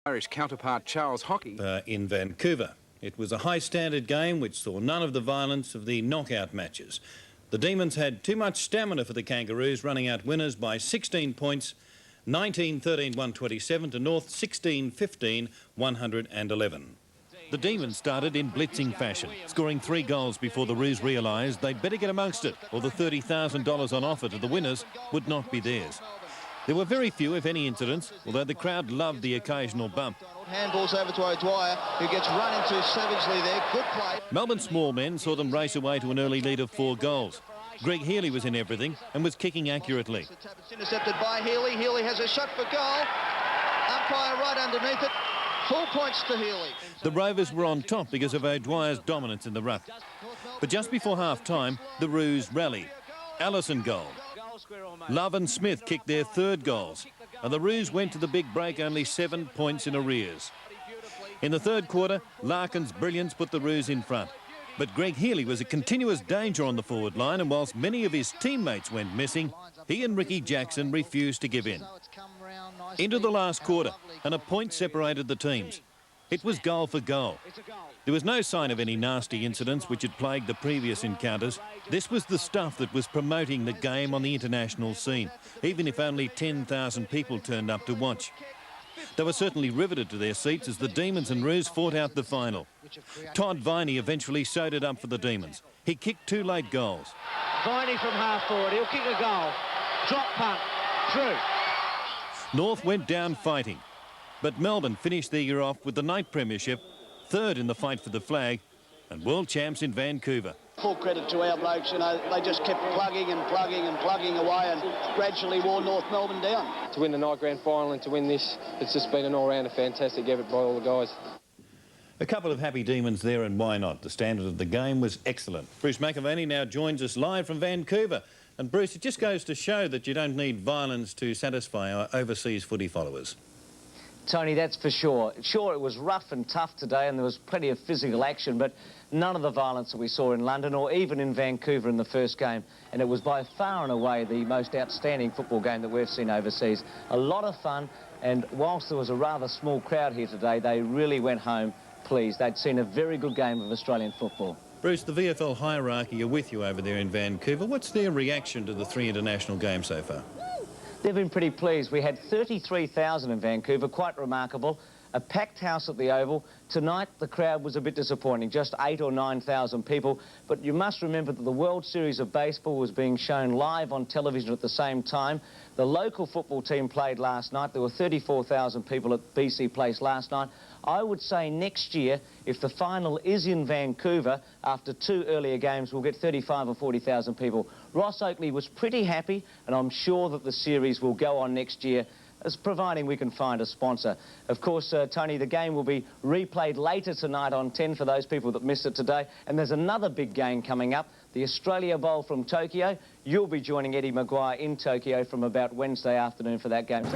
Irish counterpart Charles Hockey in Vancouver. It was a high-standard game which saw none of the violence of the knockout matches. The Demons had too much stamina for the Kangaroos, running out winners by 16 points, 19-13-127 to North, 16-15-111. The Demons started in blitzing fashion, scoring 3 goals before the Roos realised they'd better get amongst it, or the $30,000 on offer to the winners would not be theirs. There were very few, if any, incidents, although the crowd loved the occasional bump. Handballs over to O'Dwyer, who gets run into savagely there. Good play. Melbourne small men saw them race away to an early lead of 4 goals. Greg Healy was in everything and was kicking accurately. It's intercepted by Healy. Healy has a shot for goal. Umpire right underneath it. Full points to Healy. The Rovers were on top because of O'Dwyer's dominance in the ruck. But just before half-time, the Roos rallied. Allison goal. Love and Smith kicked their 3rd goals, and the Roos went to the big break only 7 points in arrears. In the 3rd quarter, Larkin's brilliance put the Roos in front. But Greg Healy was a continuous danger on the forward line, and whilst many of his teammates went missing, he and Ricky Jackson refused to give in. Into the last quarter, and a point separated the teams. It was goal for goal. There was no sign of any nasty incidents which had plagued the previous encounters. This was the stuff that was promoting the game on the international scene, even if only 10,000 people turned up to watch. They were certainly riveted to their seats as the Demons and Roos fought out the final. Todd Viney eventually sewed it up for the Demons. He kicked 2 late goals. Viney from half forward, he'll kick a goal. Drop punt, through. North went down fighting, but Melbourne finished their year off with the night premiership, 3rd in the fight for the flag, and world champs in Vancouver. Full credit to our blokes, you know, they just kept plugging and plugging and plugging away and gradually wore North Melbourne down. To win the night grand final and to win this, it's just been an all-round fantastic effort by all the guys. A couple of happy Demons there, and why not? The standard of the game was excellent. Bruce McAvaney now joins us live from Vancouver. And Bruce, it just goes to show that you don't need violence to satisfy our overseas footy followers. Tony, that's for sure. Sure, it was rough and tough today and there was plenty of physical action, but none of the violence that we saw in London or even in Vancouver in the first game. And it was by far and away the most outstanding football game that we've seen overseas. A lot of fun, and whilst there was a rather small crowd here today, they really went home pleased. They'd seen a very good game of Australian football. Bruce, the VFL hierarchy are with you over there in Vancouver. What's their reaction to the 3 international games so far? They've been pretty pleased. We had 33,000 in Vancouver, quite remarkable. A packed house at the Oval. Tonight, the crowd was a bit disappointing, just 8,000 or 9,000 people. But you must remember that the World Series of Baseball was being shown live on television at the same time. The local football team played last night. There were 34,000 people at BC Place last night. I would say next year, if the final is in Vancouver, after 2 earlier games, we'll get 35,000 or 40,000 people. Ross Oakley was pretty happy, and I'm sure that the series will go on next year, as providing we can find a sponsor. Of course, Tony, the game will be replayed later tonight on 10 for those people that missed it today. And there's another big game coming up, the Australia Bowl from Tokyo. You'll be joining Eddie Maguire in Tokyo from about Wednesday afternoon for that game.